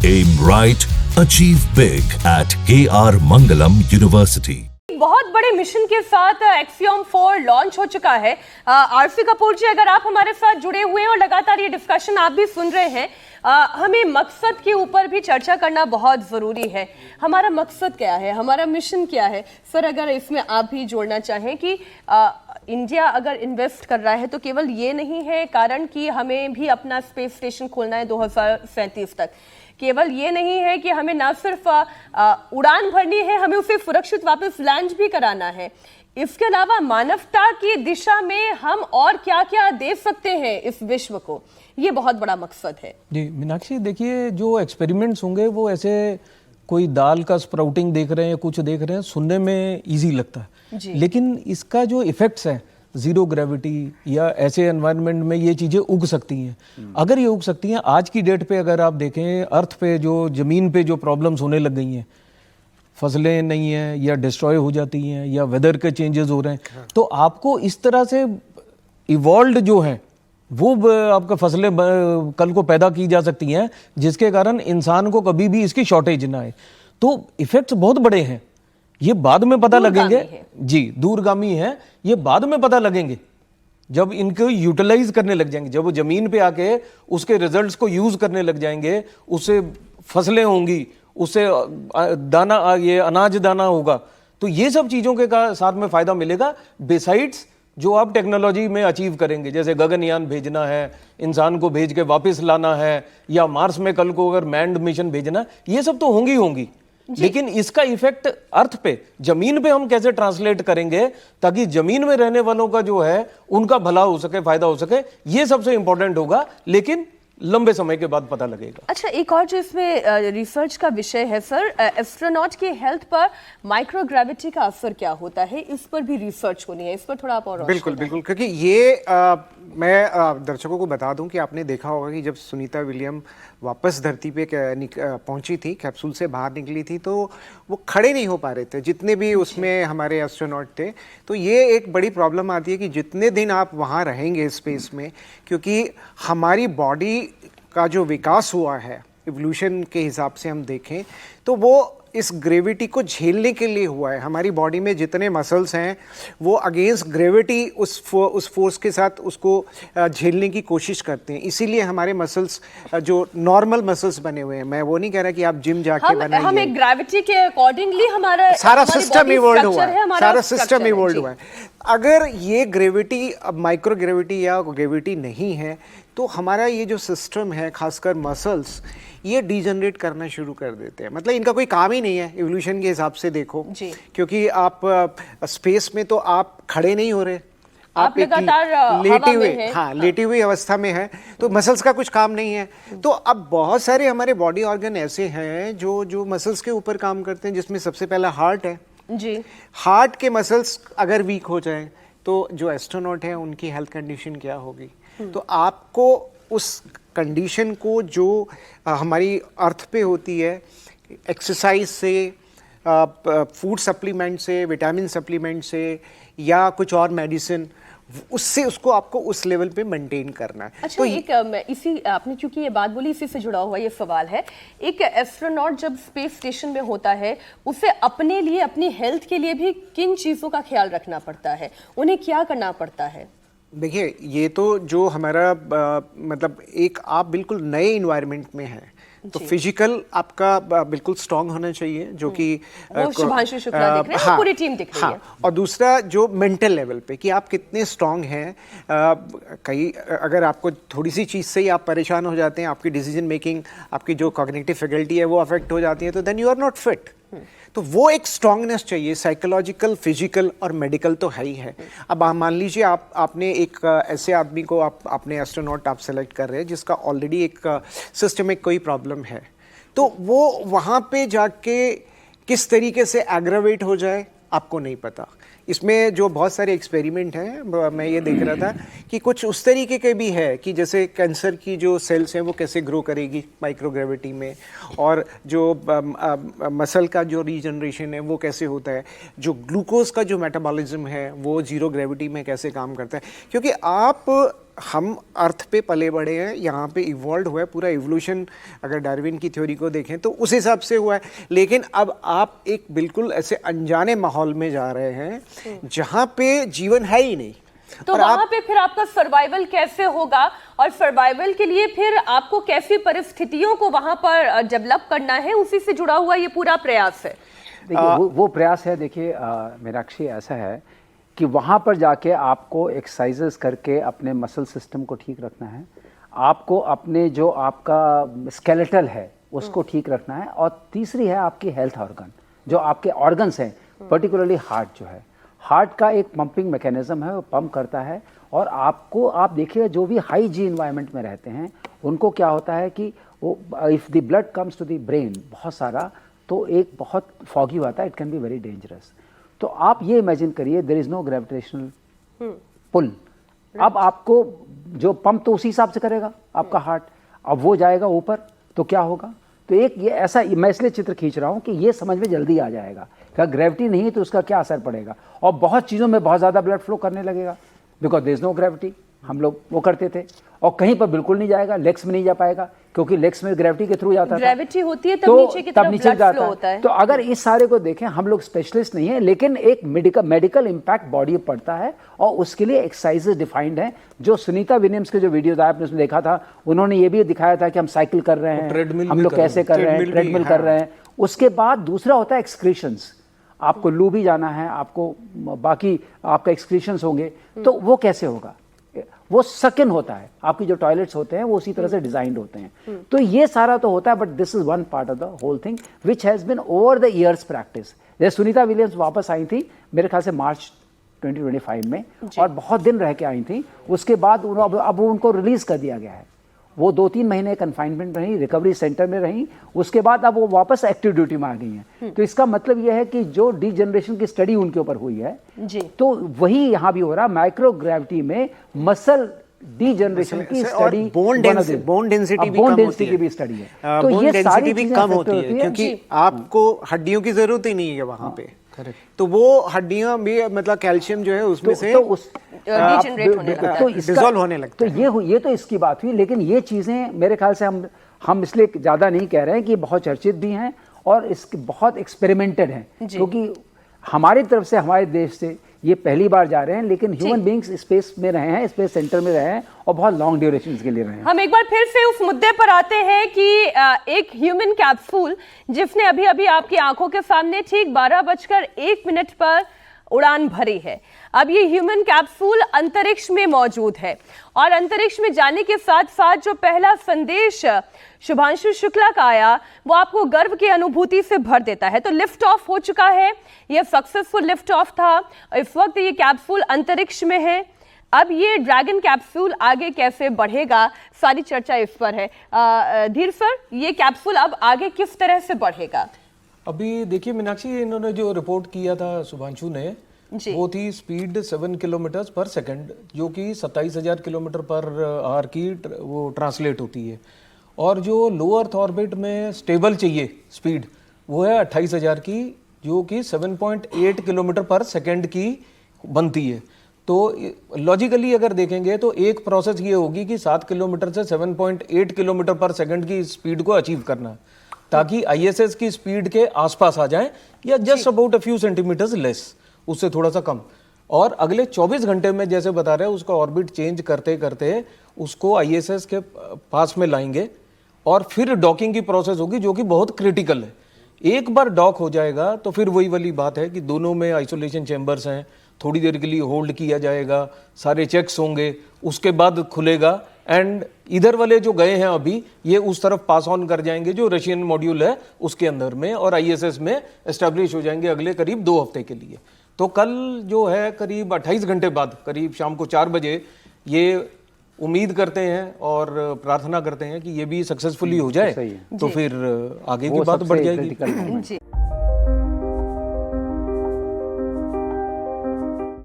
Aim right, achieve big at KR Mangalam University. बहुत बड़े mission के साथ एक्सियोम 4 लॉन्च हो चुका है। आरसी कपूर जी, अगर आप हमारे साथ जुड़े हुए हैं और लगातार ये डिस्कशन आप भी सुन रहे हैं, हमें मकसद के ऊपर भी चर्चा करना बहुत ज़रूरी है। हमारा मकसद क्या है, हमारा मिशन क्या है? सर, अगर इसमें आप भी जोड़ना चाहें कि इंडिया अगर इन्वेस्ट कर रहा है तो केवल ये नहीं है कारण कि हमें भी अपना स्पेस स्टेशन खोलना है 2037 तक। केवल ये नहीं है कि हमें ना सिर्फ उड़ान भरनी है, हमें उसे सुरक्षित वापस लैंड भी कराना है। इसके अलावा मानवता की दिशा में हम और क्या क्या दे सकते हैं इस विश्व को, ये बहुत बड़ा मकसद है। जी मीनाक्षी, देखिए जो एक्सपेरिमेंट्स होंगे वो ऐसे कोई दाल का स्प्राउटिंग देख रहे हैं, कुछ देख रहे हैं, सुनने में इजी लगता है, लेकिन इसका जो इफेक्ट्स है जीरो ग्रेविटी या ऐसे एनवायरनमेंट में ये चीज़ें उग सकती हैं। अगर ये उग सकती हैं, आज की डेट पे अगर आप देखें, अर्थ पे जो ज़मीन पे जो प्रॉब्लम्स होने लग गई हैं, फसलें नहीं हैं या डिस्ट्रॉय हो जाती हैं या वेदर के चेंजेस हो रहे हैं, तो आपको इस तरह से इवॉल्व जो है वो आपका फसलें कल को पैदा की जा सकती हैं जिसके कारण इंसान को कभी भी इसकी शॉर्टेज ना आए। तो इफेक्ट्स बहुत बड़े हैं, ये बाद में पता लगेंगे। जी, दूरगामी है, ये बाद में पता लगेंगे जब इनको यूटिलाइज करने लग जाएंगे, जब वो जमीन पे आके उसके रिजल्ट्स को यूज करने लग जाएंगे, उससे फसलें होंगी, उससे दाना, ये अनाज दाना होगा, तो ये सब चीजों के साथ में फायदा मिलेगा। बिसाइड्स जो आप टेक्नोलॉजी में अचीव करेंगे, जैसे गगनयान भेजना है, इंसान को भेज के वापस लाना है, या मार्स में कल को अगर मैन्ड मिशन भेजना, ये सब तो होंगी, लेकिन इसका इफेक्ट अर्थ पे, जमीन पे हम कैसे ट्रांसलेट करेंगे ताकि जमीन में रहने वालों का जो है उनका भला हो सके, फायदा हो सके, ये सबसे इंपॉर्टेंट होगा, लेकिन लंबे समय के बाद पता लगेगा। अच्छा, एक और जो इसमें रिसर्च का विषय है सर, एस्ट्रोनॉट की हेल्थ पर माइक्रोग्रेविटी का असर क्या होता है, इस पर भी रिसर्च होनी है, इस पर थोड़ा आप और बिल्कुल, क्योंकि ये मैं दर्शकों को बता दूं कि आपने देखा होगा कि जब सुनीता विलियम वापस धरती पे पहुंची थी, कैप्सूल से बाहर निकली थी, तो वो खड़े नहीं हो पा रहे थे, जितने भी उसमें हमारे एस्ट्रोनॉट थे। तो ये एक बड़ी प्रॉब्लम आती है कि जितने दिन आप वहाँ रहेंगे स्पेस में, क्योंकि हमारी बॉडी का जो विकास हुआ है इवोल्यूशन के हिसाब से हम देखें तो वो इस ग्रेविटी को झेलने के लिए हुआ है। हमारी बॉडी में जितने मसल्स हैं वो अगेंस्ट ग्रेविटी उस फोर्स के साथ उसको झेलने की कोशिश करते हैं, इसीलिए हमारे मसल्स जो नॉर्मल मसल्स बने हुए हैं, मैं वो नहीं कह रहा कि आप जिम जाके बनाइए, हमें ग्रेविटी के अकॉर्डिंगली हमारा सारा सिस्टम इवॉल्व हुआ है, सारा सिस्टम इवॉल्व हुआ है। अगर ये ग्रेविटी, अब माइक्रो ग्रेविटी या ग्रेविटी नहीं है, तो हमारा ये जो सिस्टम है, खासकर मसल्स, ये डिजनरेट करना शुरू कर देते हैं। मतलब इनका कोई काम ही नहीं है इवोल्यूशन के हिसाब से देखो, क्योंकि आप स्पेस में तो आप खड़े नहीं हो रहे, आप लगातार लेटे हुए, हाँ, लेटी हुई अवस्था में है, तो मसल्स का कुछ काम नहीं है। तो अब बहुत सारे हमारे बॉडी ऑर्गन ऐसे हैं जो मसल्स के ऊपर काम करते हैं, जिसमें सबसे पहला हार्ट है जी। हार्ट के मसल्स अगर वीक हो जाए तो जो एस्ट्रोनॉट है उनकी हेल्थ कंडीशन क्या होगी। तो आपको उस कंडीशन को जो हमारी अर्थ पे होती है, एक्सरसाइज से, फूड सप्लीमेंट से, विटामिन सप्लीमेंट से, या कुछ और मेडिसिन, उससे उसको आपको उस लेवल पे मेंटेन करना है। अच्छा, तो एक इसी आपने चूंकि ये बात बोली, इसी से जुड़ा हुआ ये सवाल है, एक एस्ट्रोनॉट जब स्पेस स्टेशन में होता है, उसे अपने लिए, अपनी हेल्थ के लिए भी किन चीज़ों का ख्याल रखना पड़ता है, उन्हें क्या करना पड़ता है? देखिए, ये तो जो हमारा मतलब एक आप बिल्कुल नए इन्वायरमेंट में हैं, तो फिजिकल आपका बिल्कुल स्ट्रांग होना चाहिए, जो कि शुभांशु शुक्ला दिख रहे हैं, पूरी टीम दिख रही है। और दूसरा जो मेंटल लेवल पे कि आप कितने स्ट्रांग हैं। कई अगर आपको थोड़ी सी चीज़ से ही आप परेशान हो जाते हैं, आपकी डिसीजन मेकिंग, आपकी जो कॉग्निटिव फैकल्टी है वो अफेक्ट हो जाती है, तो then you are not fit. तो वो एक स्ट्रांगनेस चाहिए, साइकोलॉजिकल, फिजिकल और मेडिकल तो है ही है। अब आप मान लीजिए आपने एक ऐसे आदमी को आपने एस्ट्रोनॉट आप सेलेक्ट कर रहे हैं जिसका ऑलरेडी एक सिस्टमिक कोई प्रॉब्लम है, तो वो वहाँ पे जाके किस तरीके से एग्रावेट हो जाए आपको नहीं पता। इसमें जो बहुत सारे एक्सपेरिमेंट हैं, मैं ये देख रहा था कि कुछ उस तरीके के भी है कि जैसे कैंसर की जो सेल्स हैं वो कैसे ग्रो करेगी माइक्रोग्रेविटी में, और जो मसल का जो रीजनरेशन है वो कैसे होता है, जो ग्लूकोज का जो मेटाबॉलिज्म है वो जीरो ग्रेविटी में कैसे काम करता है। क्योंकि आप हम अर्थ पे पले बड़े हैं, यहाँ पे इवॉल्व हुआ है, पूरा इवोल्यूशन अगर डार्विन की थ्योरी को देखें तो उस हिसाब से हुआ है। लेकिन अब आप एक बिल्कुल ऐसे अनजाने माहौल में जा रहे हैं जहाँ पे जीवन है ही नहीं, तो वहां पे फिर आपका सर्वाइवल कैसे होगा, और सर्वाइवल के लिए फिर आपको कैसी परिस्थितियों को वहां पर डेवलप करना है, उसी से जुड़ा हुआ ये पूरा प्रयास है। देखिए वो प्रयास है। देखिए मीनाक्षी, ऐसा है कि वहाँ पर जाके आपको एक्सरसाइजेस करके अपने मसल सिस्टम को ठीक रखना है, आपको अपने जो आपका स्केलेटल है उसको ठीक रखना है, और तीसरी है आपकी हेल्थ ऑर्गन, जो आपके ऑर्गन्स हैं, पर्टिकुलरली हार्ट जो है, हार्ट का एक पंपिंग मैकेनिज्म है, वो पंप करता है। और आपको आप देखिएगा जो भी हाई जी इन्वायरमेंट में रहते हैं उनको क्या होता है कि वो if the blood comes to the brain बहुत सारा, तो एक बहुत फॉगी होता है, it can be very dangerous. तो आप ये इमेजिन करिए there is no gravitational pull, अब आपको जो पंप तो उसी हिसाब से करेगा आपका हार्ट, अब वो जाएगा ऊपर तो क्या होगा। तो एक ये ऐसा, मैं इसलिए चित्र खींच रहा हूँ कि ये समझ में जल्दी आ जाएगा कि ग्रेविटी नहीं है तो उसका क्या असर पड़ेगा, और बहुत चीज़ों में बहुत ज़्यादा ब्लड फ्लो करने लगेगा because there is no gravity. हम लोग वो करते थे, और कहीं पर बिल्कुल नहीं जाएगा, लेग्स में नहीं जा पाएगा क्योंकि लेग्स में ग्रेविटी के थ्रू जाता है, ग्रेविटी होती है तब तो नीचे की तरफ ब्लड फ्लो होता है। तो अगर इस सारे को देखें, हम लोग स्पेशलिस्ट नहीं है, लेकिन एक मेडिकल इम्पैक्ट बॉडी पर पड़ता है, और उसके लिए एक्सरसाइजेस डिफाइंड हैं। जो सुनीता विलियम्स के जो वीडियोज आए आपने उसमें देखा था, उन्होंने ये भी दिखाया था कि हम साइकिल कर रहे हैं, हम लोग कैसे कर रहे हैं, ट्रेडमिल कर रहे हैं। उसके बाद दूसरा होता है एक्सक्रीशंस, आपको लू भी जाना है, आपको बाकी आपका एक्सक्रीशंस होंगे, तो वो कैसे होगा, वो सेकंड होता है। आपकी जो टॉयलेट्स होते हैं वो उसी तरह से डिजाइंड होते हैं। तो ये सारा तो होता है, but this is one part of the whole thing which has been over the years practice. जैसे सुनीता विलियम्स वापस आई थी मेरे ख्याल से मार्च 2025 में, और बहुत दिन रह के आई थी। उसके बाद अब उनको रिलीज कर दिया गया है। वो 2-3 महीने कन्फाइनमेंट रही, रिकवरी सेंटर में रही, उसके बाद अब वो वापस एक्टिव ड्यूटी में आ गई हैं। तो इसका मतलब ये है कि जो डी-जनरेशन की स्टडी उनके ऊपर हुई है जी, तो वही यहाँ भी हो रहा। माइक्रो ग्रेविटी में मसल डी-जनरेशन की स्टडी, बोन डेंसिटी भी स्टडी है, तो ये सारी चीजें कम होती है क्योंकि आपको हड्डियों की जरूरत ही नहीं है वहां पे। तो वो हड्डियां भी, मतलब कैल्शियम जो है उसमें से डिसॉल्व होने लगता है। तो ये तो इसकी बात हुई, लेकिन ये चीजें मेरे ख्याल से हम इसलिए ज्यादा नहीं कह रहे हैं कि बहुत चर्चित भी हैं और इसके बहुत एक्सपेरिमेंटेड हैं, क्योंकि हमारी तरफ से, हमारे देश से ये पहली बार जा रहे हैं, लेकिन ह्यूमन बीइंग्स स्पेस में रहे हैं, स्पेस सेंटर में रहे हैं, और बहुत लॉन्ग ड्यूरेशन के लिए रहे हैं। हम एक बार फिर से उस मुद्दे पर आते हैं कि एक ह्यूमन कैप्सूल जिसने अभी अभी आपकी आंखों के सामने ठीक 12:01 पर उड़ान भरी है। अब ये ह्यूमन कैप्सूल अंतरिक्ष में मौजूद है, और अंतरिक्ष में जाने के साथ साथ जो पहला संदेश शुभांशु शुक्ला का आया वो आपको गर्व की अनुभूति से भर देता है। तो लिफ्ट ऑफ हो चुका है, ये सक्सेसफुल लिफ्ट ऑफ था। इस वक्त ये कैप्सूल अंतरिक्ष में है। अब ये ड्रैगन कैप्सूल आगे कैसे बढ़ेगा, सारी चर्चा इस पर है। धीर सर, ये कैप्सूल अब आगे किस तरह से बढ़ेगा? अभी देखिए मीनाक्षी, इन्होंने जो रिपोर्ट किया था शुभांशु ने, वो थी स्पीड 7 किलोमीटर पर सेकंड, जो कि 27,000 किलोमीटर पर आवर की वो ट्रांसलेट होती है। और जो लो अर्थ ऑर्बिट में स्टेबल चाहिए स्पीड, वो है 28,000 की, जो कि 7.8 किलोमीटर पर सेकंड की बनती है। तो लॉजिकली अगर देखेंगे तो एक प्रोसेस ये होगी कि 7 किलोमीटर से 7.8 किलोमीटर पर सेकंड की स्पीड को अचीव करना, ताकि आईएसएस की स्पीड के आसपास आ जाए, या just about a few centimetres less, उससे थोड़ा सा कम। और अगले 24 घंटे में जैसे बता रहे हैं, उसका ऑर्बिट चेंज करते करते उसको आईएसएस के पास में लाएंगे, और फिर डॉकिंग की प्रोसेस होगी, जो कि बहुत क्रिटिकल है। एक बार डॉक हो जाएगा तो फिर वही वाली बात है कि दोनों में आइसोलेशन चैम्बर्स हैं, थोड़ी देर के लिए होल्ड किया जाएगा, सारे चेक्स होंगे, उसके बाद खुलेगा, एंड इधर वाले जो गए हैं अभी, ये उस तरफ पास ऑन कर जाएंगे जो रशियन मॉड्यूल है उसके अंदर में, और आईएसएस में एस्टेब्लिश हो जाएंगे अगले करीब 2 हफ्ते के लिए। तो कल जो है करीब 28 घंटे बाद, करीब शाम को 4 बजे, ये उम्मीद करते हैं और प्रार्थना करते हैं कि ये भी सक्सेसफुली हो जाए, तो फिर आगे की बात बढ़ जाएगी।